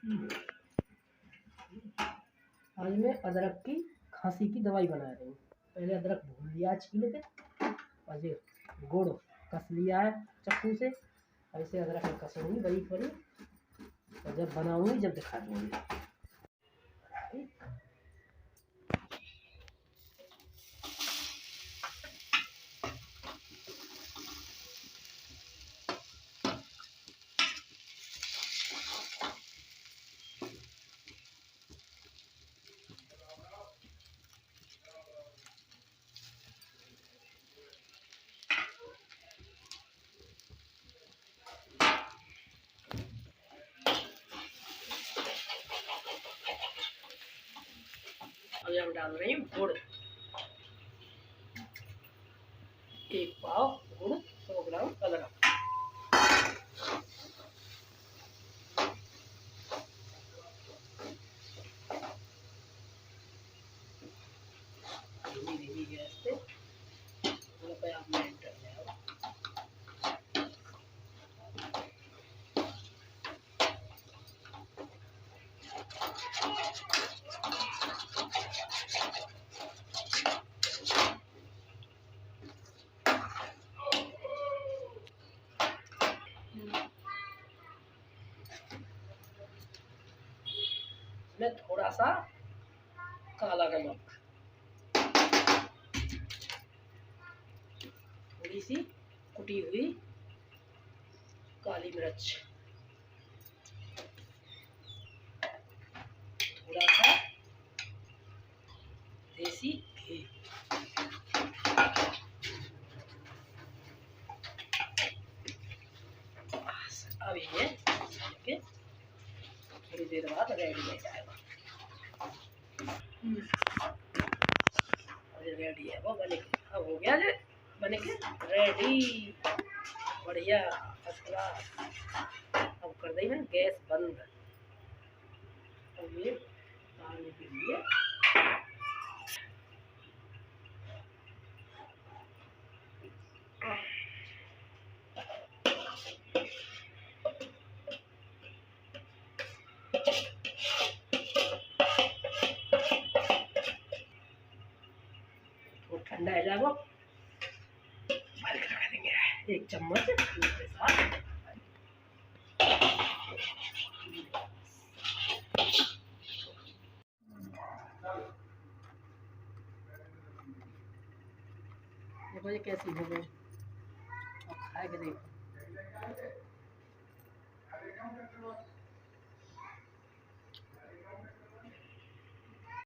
आज मैं अदरक की खांसी की दवाई बना रही हूँ। पहले अदरक भून लिया छील के, और ये गुड़ कस लिया है चक्कू से। ऐसे अदरक में कसूंगी बारीक बारीक, और जब बनाऊंगी जब दिखा दूंगी। अभी हम डाल रही हूँ गुड़, 1 पाव गुड़, 100 ग्राम अदरक। धीमी गैस पे आप मेल्ट कर जाएगा। इसमें थोड़ा सा काला नमक, थोड़ी सी कुटी हुई काली मिर्च, थोड़ा सा देसी घी। अब ये थोड़ी देर बाद रेडी हो जाएगा। रेडी है वो बने के, अब हो गया बने के रेडी, बढ़िया फर्स्ट क्लास। अब कर देना गैस बंद। अब ये डालने के लिए तो ठंडा है जाएगा, हल्का करेंगे 1 चम्मच के साथ। देखो ये कैसी हो गई, अब खाए के देखो।